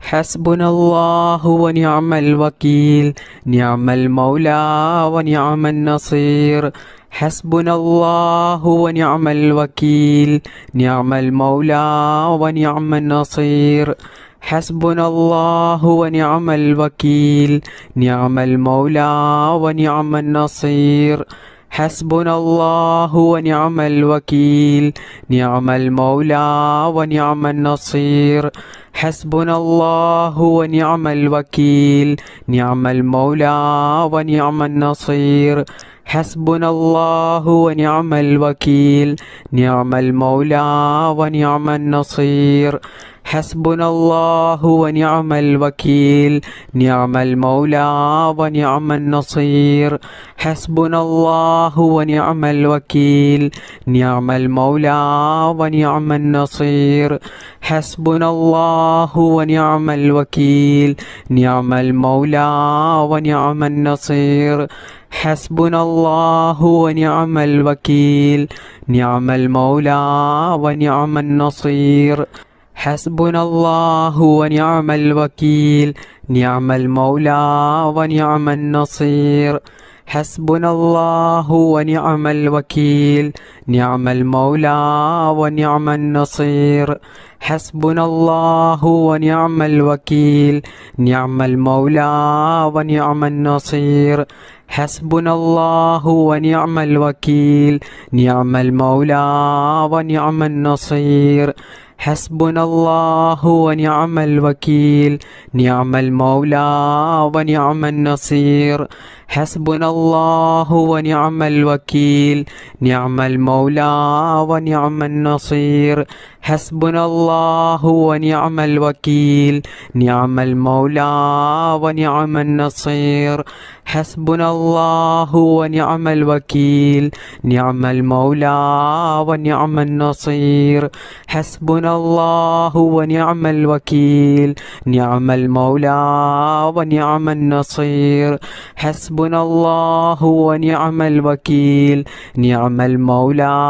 حسبنا الله ونعم الوكيل نعم المولى ونعم النصير حسبنا الله ونعم الوكيل نعم المولى ونعم النصير حسبنا الله ونعم الوكيل نعم المولى ونعم النصير حسبنا الله ونعم الوكيل نعم المولى ونعم النصير حسبنا الله ونعم الوكيل نعم المولى ونعم النصير حسبنا الله ونعم الوكيل نعم المولى ونعم النصير حسبنا الله ونعم الوكيل نعم المولى ونعم النصير حسبنا الله ونعم الوكيل نعم المولى ونعم النصير حسبنا الله ونعم الوكيل نعم المولى ونعم النصير حسبنا الله ونعم الوكيل نعم المولى ونعم النصير حسبنا الله ونعم الوكيل نعم المولى ونعم النصير حسبنا الله ونعم الوكيل نعم المولى ونعم النصير حسبنا الله ونعم الوكيل نعم المولى ونعم النصير حسبنا الله ونعم الوكيل نعم المولى ونعم النصير حسبنا الله ونعم الوكيل نعم المولى ونعم النصير حسبنا الله ونعم الوكيل نعم المولى ونعم النصير حسبنا الله ونعم الوكيل نعم المولى ونعم النصير حسبنا الله ونعم الوكيل نعم المولى ونعم النصير حسبنا الله ونعم الوكيل نعم المولى ونعم النصير حسبنا الله ونعم الوكيل نعم المولى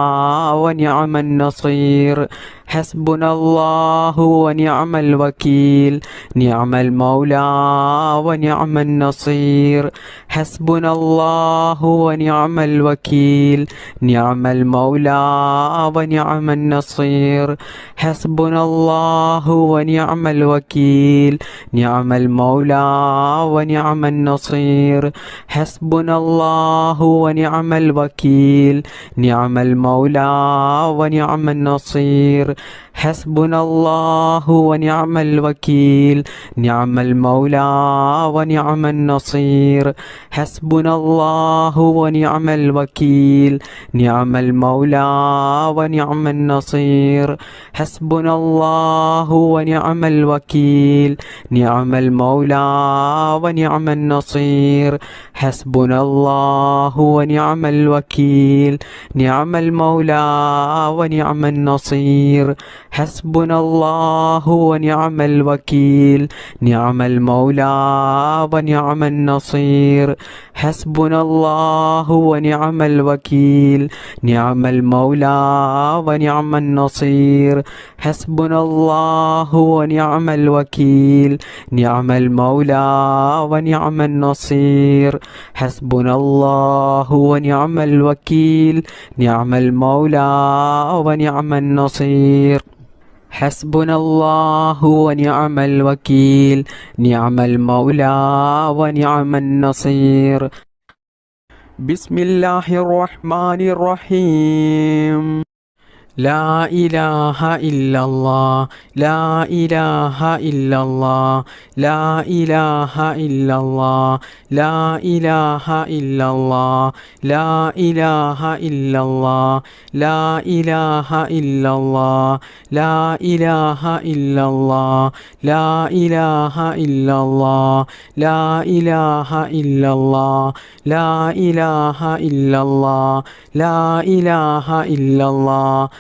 ونعم النصير حسبنا الله ونعم الوكيل نعم المولى ونعم النصير حسبنا الله ونعم الوكيل نعم المولى ونعم النصير حسبنا الله ونعم الوكيل نعم المولى ونعم النصير حسبنا الله ونعم الوكيل نعم المولى ونعم النصير حسبنا الله ونعم الوكيل نعم المولى ونعم النصير حسبنا الله ونعم الوكيل نعم المولى ونعم النصير حسبنا الله ونعم الوكيل نعم المولى ونعم النصير حسبنا الله ونعم الوكيل نعم المولى ونعم النصير حسبنا الله ونعم الوكيل نعم المولى ونعم النصير حسبنا الله ونعم الوكيل نعم المولى ونعم النصير حسبنا الله ونعم الوكيل نعم المولى ونعم النصير حسبنا الله ونعم الوكيل نعم المولى ونعم النصير حسبنا الله ونعم الوكيل نعم المولى ونعم النصير بسم الله الرحمن الرحيم لا إله إلا الله لا إله إلا الله لا إله إلا الله لا إله إلا الله لا إله إلا الله لا إله إلا الله لا إله إلا الله لا إله إلا الله لا إله إلا الله لا إله إلا الله لا إله إلا الله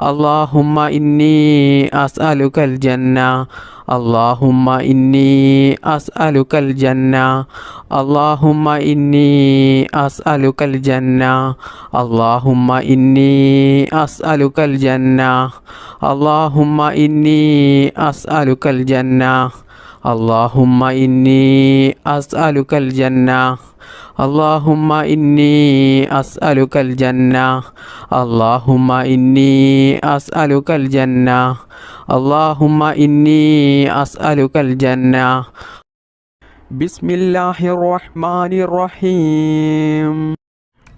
اللهم إني أسألك الجنة اللهم إني أسألك الجنة اللهم إني أسألك الجنة اللهم إني أسألك الجنة اللهم إني أسألك الجنة اللهم إني أسألك الجنة اللهم إني أسألك الجنة اللهم إني أسألك الجنة اللهم إني أسألك الجنة بسم الله الرحمن الرحيم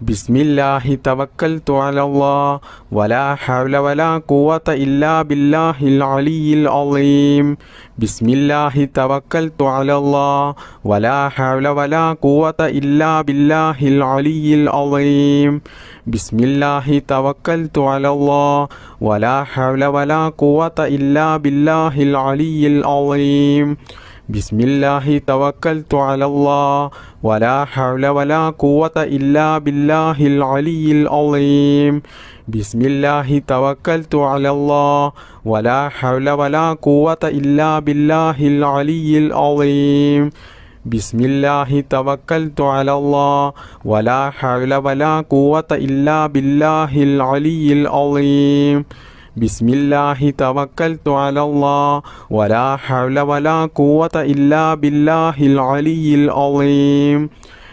بسم الله توكلت على الله ولا حول ولا قوة إلا بالله العلي العظيم بسم الله توكلت على الله ولا حول ولا قوة إلا بالله العلي العظيم بسم الله توكلت على الله ولا حول ولا قوة إلا بالله العلي العظيم بسم الله توكلت على الله ولا حول ولا قوة إلا بالله العلي العظيم بسم الله توكلت على الله ولا حول ولا قوة إلا بالله العلي العظيم بسم الله توكلت على الله ولا حول ولا قوة إلا بالله العلي العظيم بسم الله توكلت على الله ولا حول ولا قوة إلا بالله العلي العظيم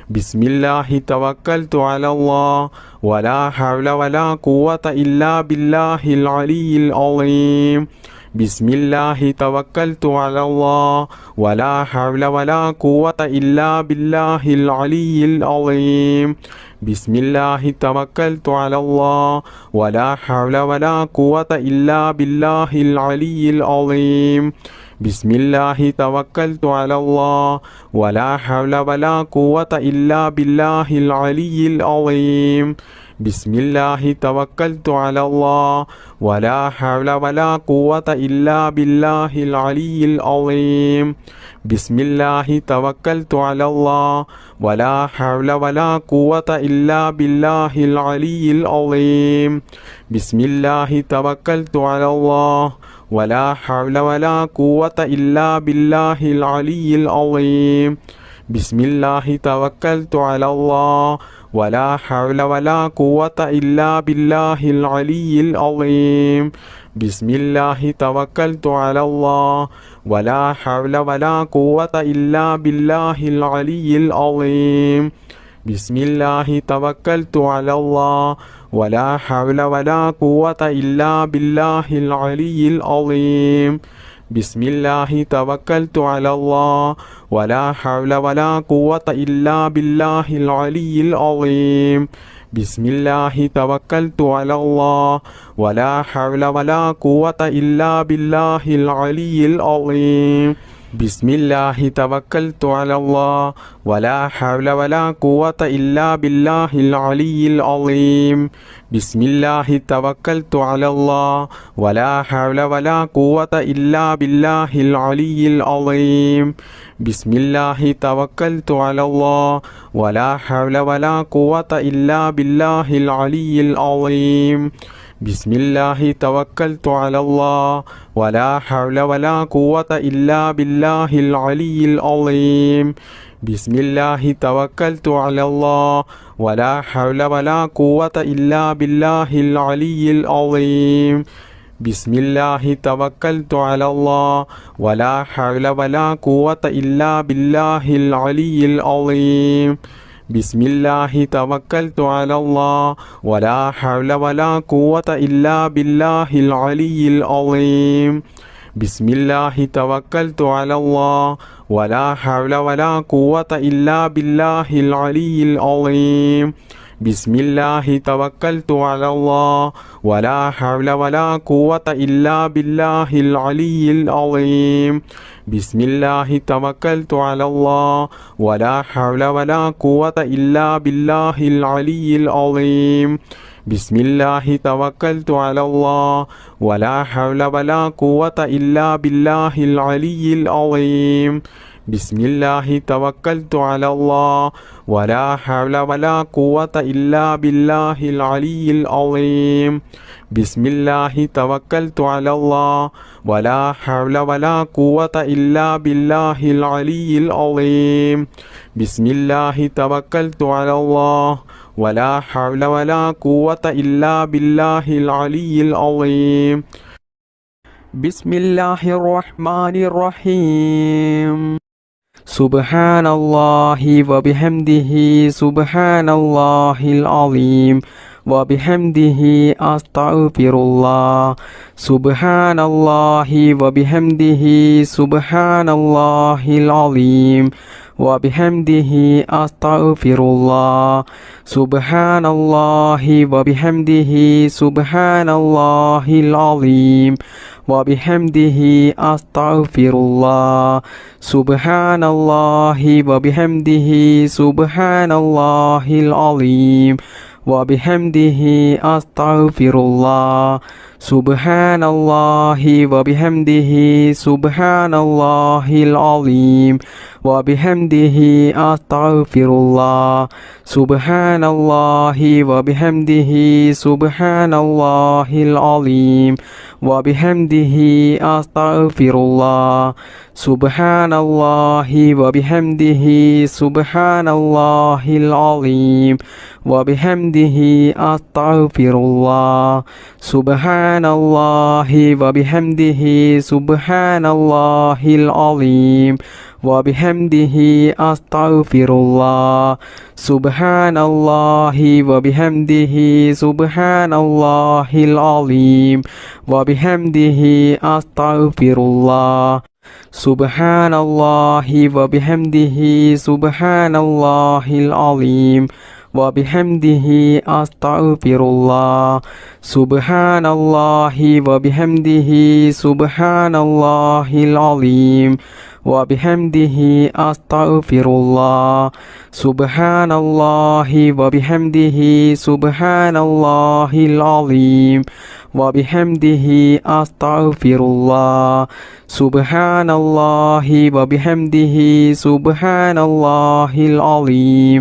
بسم الله توكلت على الله ولا حول ولا قوة إلا بالله العلي العظيم بسم الله توكلت على الله ولا حول ولا قوة إلا بالله العلي العظيم بسم الله توكلت على الله ولا حول ولا قوة إلا بالله العلي العظيم بسم الله توكلت على الله ولا حول ولا قوة إلا بالله العلي العظيم بسم الله توكلت على الله ولا حول ولا قوة إلا بالله العلي العظيم بسم الله توكلت على الله ولا حول ولا قوة إلا بالله العلي العظيم بسم الله توكلت على الله ولا حول ولا قوة إلا بالله العلي العظيم بسم الله توكلت على الله ولا حول ولا قوة إلا بالله العلي العظيم بسم الله توكلت على الله ولا حول ولا قوة إلا بالله العلي العظيم بسم الله توكلت على الله ولا حول ولا قوة إلا بالله العلي العظيم بسم الله توكلت على الله ولا حول ولا قوة إلا بالله العلي العظيم بسم الله توكلت على الله ولا حول ولا قوة إلا بالله العلي العظيم بسم الله توكلت على الله ولا حول ولا قوة إلا بالله العلي العظيم بسم الله توكلت على الله ولا حول ولا قوة إلا بالله العلي العظيم بسم الله توكلت على الله ولا حول ولا قوة إلا بالله العلي العظيم بسم الله توكلت على الله ولا حول ولا قوة إلا بالله العلي العظيم بسم الله توكلت على الله ولا حول ولا قوة إلا بالله العلي العظيم بسم الله توكلت على الله ولا حول ولا قوة إلا بالله العلي العظيم بسم الله توكلت على الله ولا حول ولا قوة إلا بالله العلي العظيم بسم الله توكلت على الله ولا حول ولا قوة إلا بالله العلي العظيم بسم الله توكلت على الله ولا حول ولا قوة إلا بالله العلي العظيم بسم الله توكلت على الله ولا حول ولا قوة إلا بالله العلي العظيم بسم الله توكلت على الله ولا حول ولا قوة إلا بالله العلي العظيم بسم الله توكلت على الله ولا حول ولا قوة إلا بالله العلي العظيم بسم الله توكلت على الله ولا حول ولا قوة إلا بالله العلي العظيم بسم الله توكلت على الله ولا حول ولا قوة إلا بالله العلي العظيم بسم الله الرحمن الرحيم سبحان الله وبحمده سبحان الله العظيم وبحمده أستغفر الله سبحان الله وبحمده سبحان الله العظيم وبحمده أستغفر الله سبحان الله وبحمده سبحان الله العظيم وبحمده أستغفر الله سبحان الله وبحمده سبحان الله العظيم وبحمده أستغفر الله سبحان الله وبحمده سبحان الله العظيم وبحمده أستغفر الله سبحان الله وبحمده سبحان الله العظيم وبحمده أستغفر الله سبحان الله وبحمده سبحان الله العظيم وبحمده أستغفر الله سبحان الله وبحمده سبحان الله العظيم وبحمده أستغفر الله سبحان الله وبحمده سبحان الله العظيم وبحمده أستغفر الله سبحان الله وبحمده سبحان الله العظيم وبحمده أستغفر الله سبحان الله وبحمده سبحان الله العظيم وبحمده أستغفر الله سبحان الله وبحمده سبحان الله العظيم وبحمده أستغفر الله سبحان الله وبحمده سبحان الله العظيم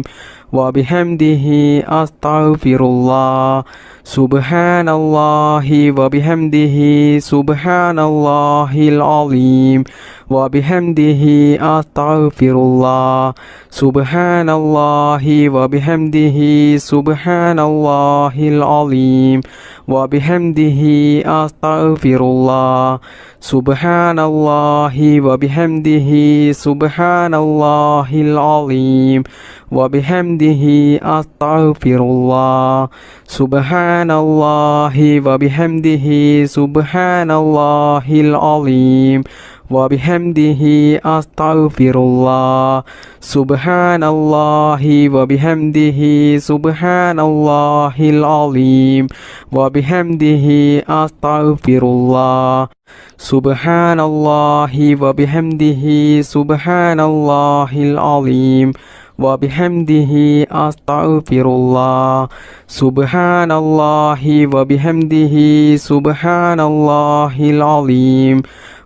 وبحمده أستغفر الله سبحان الله وبحمده سبحان الله العظيم وبحمده أستغفر الله سبحان الله وبحمده سبحان الله العظيم وبحمده أستغفر الله سبحان الله وبحمده سبحان الله العظيم وبحمده أستغفر الله سبحان الله وبحمده سبحان الله العظيم وبحمده أستغفر الله سبحان الله وبحمده سبحان الله العظيم وبحمده أستغفر الله سبحان الله وبحمده سبحان الله العظيم وبحمده أستغفر الله سبحان الله وبحمده سبحان الله العظيم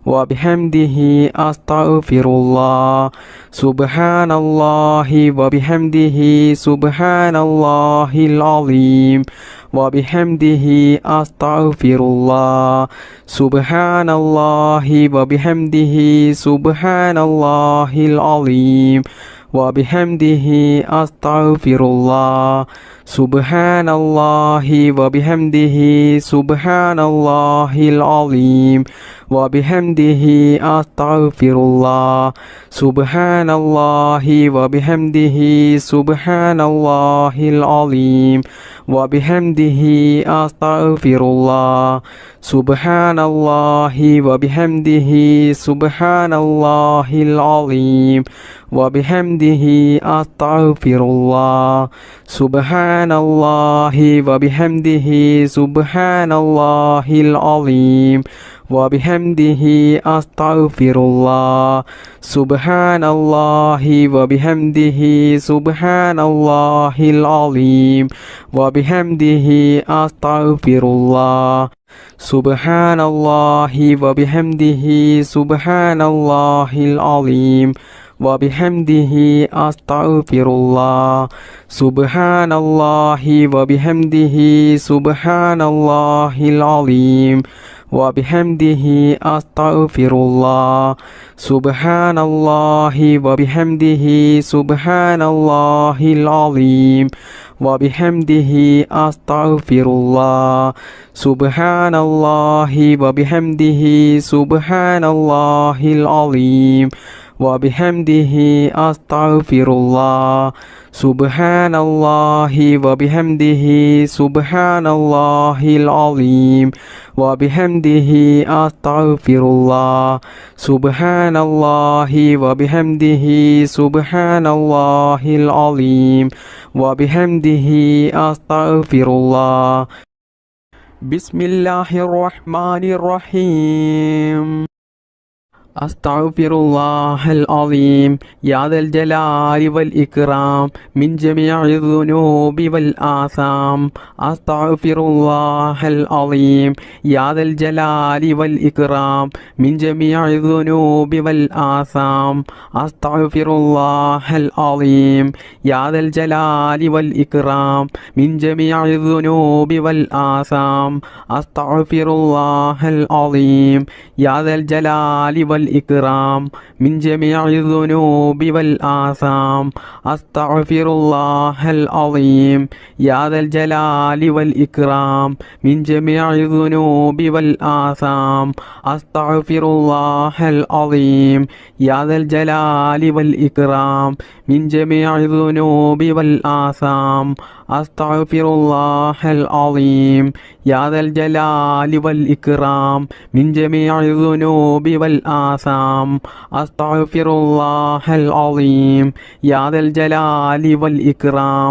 وبحمده أستغفر الله سبحان الله وبحمده سبحان الله العظيم وبحمده أستغفر الله سبحان الله وبحمده سبحان الله العظيم وبحمده أستغفر الله سبحان الله وبحمده سبحان الله العظيم وبحمده أستغفر الله سبحان الله وبحمده سبحان الله العظيم وبحمده أستغفر الله سبحان الله وبحمده سبحان الله العظيم وبحمده أستغفر الله سبحان الله وبحمده سبحان الله العظيم وبحمده أستغفر الله سبحان الله وبحمده سبحان الله العظيم وبحمده أستغفر الله سبحان الله وبحمده سبحان الله العظيم وبحمده أستغفر الله سبحان الله وبحمده سبحان الله العظيم وبحمده أستغفر الله سبحان الله وبحمده سبحان الله العظيم وبحمده أستغفر الله سبحان الله وبحمده سبحان الله العظيم وبحمده أستغفر الله سبحان الله وبحمده سبحان الله العظيم وبحمده أستغفر الله سبحان الله وبحمده سبحان الله العظيم وبحمده أستغفر الله بسم الله الرحمن الرحيم أستغفر الله العظيم يا ذا الجلال والإكرام من جميع الذنوب والآثام أستغفر الله العظيم يا ذا الجلال والإكرام من جميع الذنوب والآثام أستغفر الله العظيم يا ذا الجلال والإكرام من جميع الذنوب والآثام أستغفر الله العظيم يا ذا الجلال والإكرام من جميع الذنوب والآثام أستغفر الله العظيم يا ذا الجلال والإكرام من جميع الذنوب والآثام أستغفر الله العظيم يا ذا الجلال والإكرام من جميع الذنوب والآثام أستغفر الله العظيم يا ذا الجلال والإكرام من جميع الذنوب والآثام أستغفر الله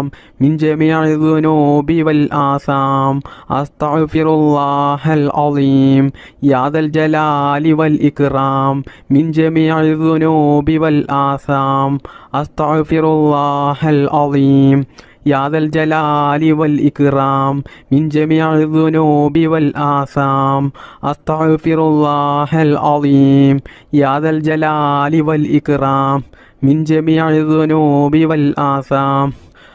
العظيم يا ذا الجلال والإكرام من جميع الذنوب والآثام أستغفر الله العظيم يا ذا الجلال والإكرام من جميع الذنوب والآثام أستغفر الله العظيم يا ذا الجلال والإكرام من جميع الذنوب والآثام أستغفر الله العظيم يا ذا الجلال والإكرام من جميع الذنوب والآثام أستغفر الله العظيم يا ذا الجلال والإكرام من جميع الذنوب والآثام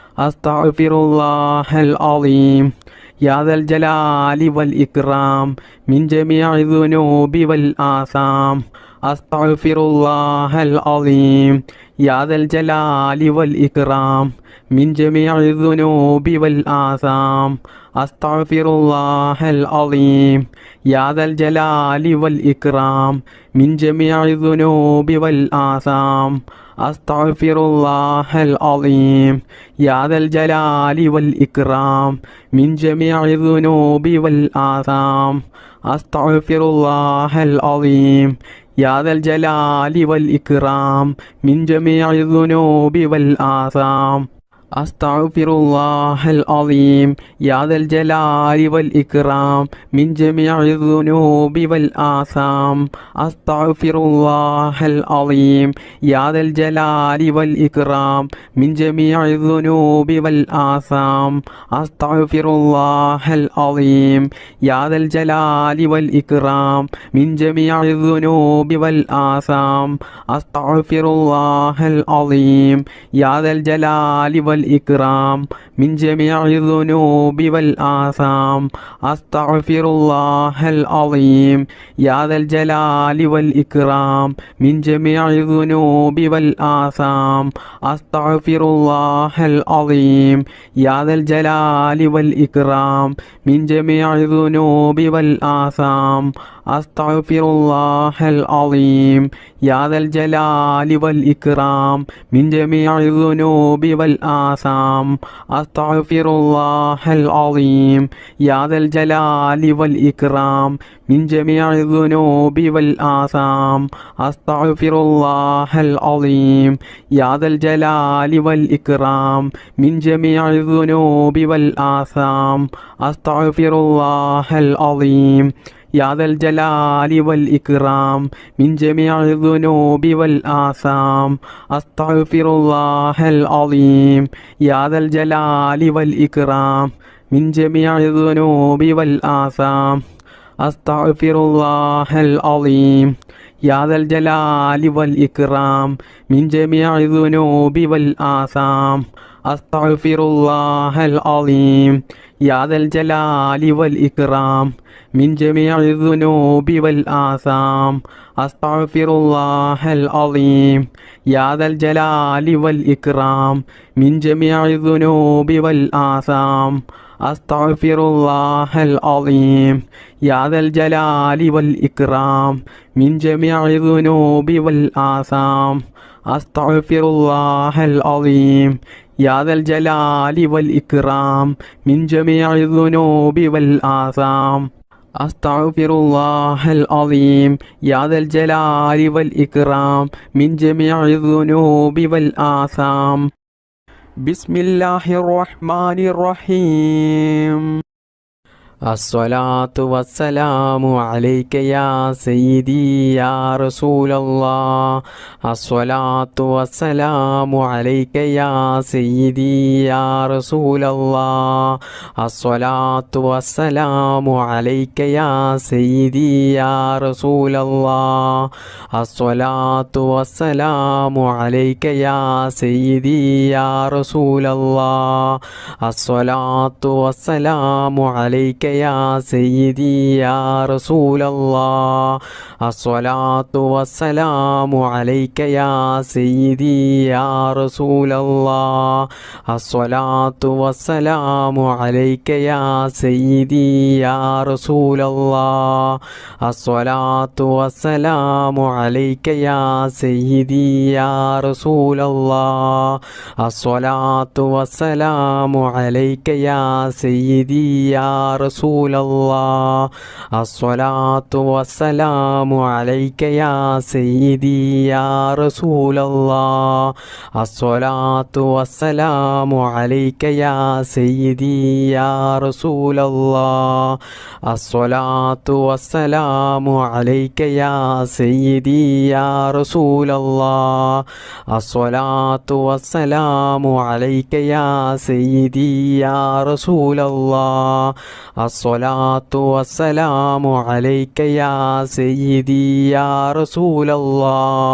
أستغفر الله العظيم يا ذا الجلال والإكرام من جميع الذنوب والآثام أستغفر الله العظيم يا ذا الجلال والإكرام من جميع الذنوب والآثام أستغفر الله العظيم يا ذا الجلال والإكرام من جميع الذنوب والآثام أستغفر الله العظيم يا ذا الجلال والإكرام من جميع الذنوب والآثام أستغفر الله العظيم يا ذا الجلال والإكرام من جميع الذنوب والآثام أستغفر الله العظيم يا ذا الجلال والإكرام من جميع الذنوب والآثام أستغفر الله العظيم يا ذا الجلال والإكرام من جميع الذنوب والآثام أستغفر الله العظيم يا ذا الجلال والإكرام من جميع الذنوب والآثام أستغفر الله العظيم يا ذا الجلال والإكرام من جميع الذنوب والآثام أستغفر الله العظيم يا ذا الجلال والإكرام من جميع الذنوب والآثام أستغفر الله العظيم يا ذا الجلال والإكرام من جميع الذنوب والآثام أستغفر الله العظيم يا ذا الجلال والإكرام من جميع الذنوب والآثام أستغفر الله العظيم يا ذا الجلال والإكرام من جميع الذنوب والآثام أستغفر الله العظيم يا ذا الجلال والإكرام من جميع الذنوب والآثام أستغفر الله العظيم يا ذا الجلال والإكرام من جميع الذنوب والآثام അസ്തഗ്ഫിറുല്ലാഹൽ അളീം യാ ദൽ ജലാലി വൽ ഇക്റാം മിൻ ജമീഇ ദുനൂബി വൽ ആസാം അസ്തഗ്ഫിറുല്ലാഹൽ അളീം യാ ദൽ ജലാലി വൽ ഇക്റാം മിൻ ജമീഇ ദുനൂബി വൽ ആസാം അസ്തഗ്ഫിറുല്ലാഹൽ അളീം യാ ദൽ ജലാലി വൽ ഇക്റാം മിൻ ജമീഇ ദുനൂബി വൽ ആസാം അസ്തഗ്ഫിറുല്ലാഹൽ അളീം യാ ദൽ ജലാലി വൽ ഇക്റാം മിൻ ജമീഇ ദുനൂബി വൽ ആസാം അസ്തഗ്ഫിറുല്ലാഹൽ അളീം യാ ദൽ ജലാലി വൽ ഇക്റാം മിൻ ജമീഇ ദുനൂബി വൽ ആസാം അസ്തഗ്ഫിറുല്ലാഹൽ അളീം യാ ദൽ ജലാലി വൽ ഇക്റാം മിൻ ജമീഇ ദുനൂബി വൽ ആസാം ബിസ്മില്ലാഹിർ റഹ്മാനിർ റഹീം അസ്സലാത്തു വസ്സലാമു അലൈക യാ സയ്യിദി യാ റസൂലല്ലാഹ് അസ്സലാത്തു വസ്സലാമു അലൈക യാ സയ്യിദി യാ റസൂലല്ലാഹ് അസ്സലാത്തു വസ്സലാമു അലൈക യാ സയ്യിദി യാ റസൂലല്ലാഹ് അസ്സലാത്തു വസ്സലാമു അലൈക യാ സയ്യിദി യാ റസൂലല്ലാഹ് അസ്സലാത്തു വസ്സലാമു അലൈക യാ സയ്യിദി യാ റസൂലല്ലാഹ് അസ്സലാത്തു വസ്സലാമു അലൈക യാ സയ്യിദി യാ റസൂലല്ലാഹ് അസ്സലാത്തു വസ്സലാമു അലൈക യാ സയ്യിദി യാ റസൂലല്ലാഹ് അസ്സലാത്തു വസ്സലാമു അലൈക യാ സയ്യിദി യാ റസൂലല്ലാഹ് അസ്സലാത്തു വസ്സലാമു അലൈക യാ സയ്യിദി യാ റസൂലല്ലാഹ് അസ്സലാത്തു വസ്സലാമു അലൈക യാ സയ്യിദി യാ റസൂലല്ലാഹ് അസ്സലാത്തു വസ്സലാമു അലൈക യാ സയ്യിദി യാ റസൂലല്ലാഹ് അസ്സലാത്തു വസ്സലാമു അലൈക യാ സയ്യിദി യാ റസൂലല്ലാഹ് അസ്സലാത്തു വസ്സലാമു അലൈക യാ സയ്യിദി യാ റസൂലല്ലാഹ് അസ്സലാത്തു വസ്സലാമു അലൈക യാ സയ്യിദി യാ റസൂലല്ലാഹ് അസ്സലാത്തു വസ്സലാമു അലൈക യാ സയ്യിദി യാ റസൂലല്ലാഹ്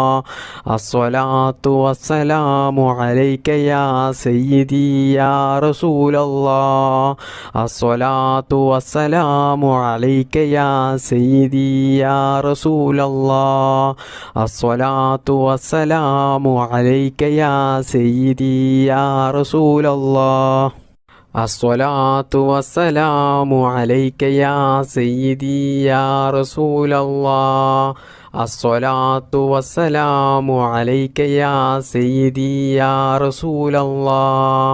അസ്സലാത്തു വസ്സലാമു അലൈക യാ സയ്യിദി യാ റസൂലല്ലാഹ് അസ്സലാത്തു വസ്സലാമു അലൈക യാ സയ്യിദി യാ റസൂലല്ലാഹ് അസ്സലാത്തു വസ്സലാമു അലൈക യാ സയ്യിദി യാ റസൂലല്ലാഹ് അസ്സലാത്തു വസ്സലാമു അലൈക യാ സയ്യിദി യാ റസൂലല്ലാഹ് അസ്സലാത്തു വസ്സലാമു അലൈക യാ സയ്യിദി യാ റസൂലല്ലാഹ്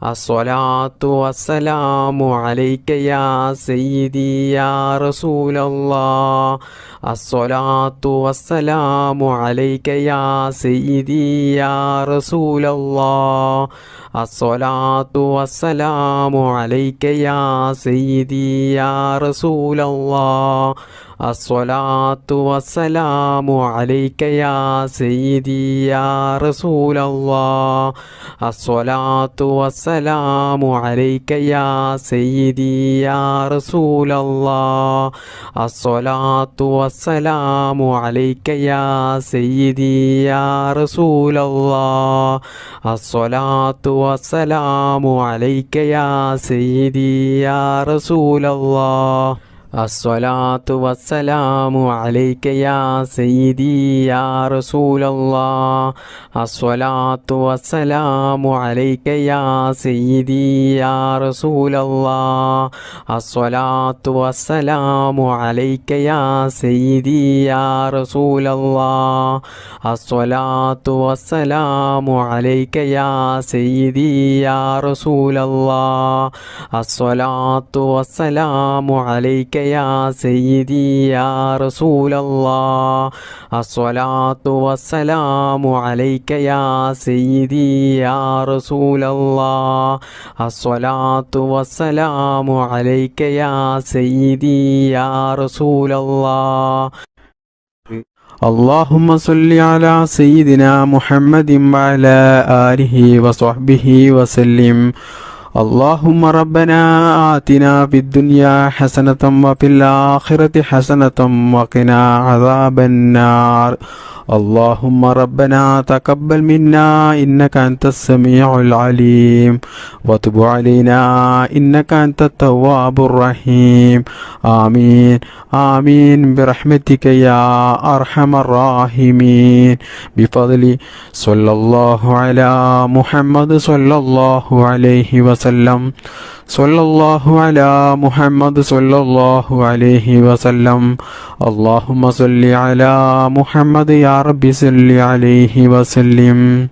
അസ്സലാത്തു വസ്സലാമു അലൈക യാ സയ്യിദി യാ റസൂലല്ലാഹ് അസ്സലാത്തു വസ്സലാമു അലൈക യാ സയ്യിദി യാ റസൂലല്ലാഹ് അസ്സലാത്തു വസ്സലാമു അലൈക യാ സയ്യിദി യാ റസൂലല്ലാഹ് അസ്സലാത്തു വസ്സലാമു അലൈക യാ സയ്യിദി യാ റസൂലല്ലാഹ് അസ്സലാത്തു വസ്സലാമു അലൈക യാ സയ്യിദി യാ റസൂലല്ലാഹ് അസ്സലാത്തു വസ്സലാമു അലൈക യാ സയ്യിദി യാ റസൂലല്ലാഹ് അസ്സലാത്തു വസ്സലാമു അലൈക യാ സയ്യിദി യാ റസൂലല്ലാഹ് അസ്സലാത്തു വസ്സലാമു അലൈക യാ സയ്യിദി യാ റസൂലല്ലാഹ് അസ്സലാത്തു വസ്സലാമു അലൈക യാ സയ്യിദി യാ റസൂലല്ലാഹ് അസ്സലാത്തു വസ്സലാമു അലൈക യാ സയ്യിദി യാ റസൂലല്ലാഹ് അസ്സലാത്തു വസ്സലാമു അലൈക യാ സയ്യിദി യാ റസൂലല്ലാഹ് അസ്സലാത്തു വസ്സലാമു അലൈക യാ സയ്യിദി യാ റസൂലല്ലാഹ് അസ്സലാത്തു വസ്സലാമു അലൈക യാ സയ്യിദി യാ റസൂലല്ലാഹ് اللهم صل على سيدنا محمد وعلى آله وصحبه وسلم اللهم ربنا آتنا في الدنيا حسنة وفي الآخرة حسنة وقنا عذاب النار. اللهم ربنا تقبل منا إنك أنت السميع العليم وتب علينا إنك أنت التواب الرحيم. آمين آمين برحمتك يا أرحم الراحمين. بفضل صلى الله على محمد صلى الله عليه وسلم. صلى الله على محمد صلى الله عليه وسلم. اللهم صل على محمد يا رب صل عليه وسلم.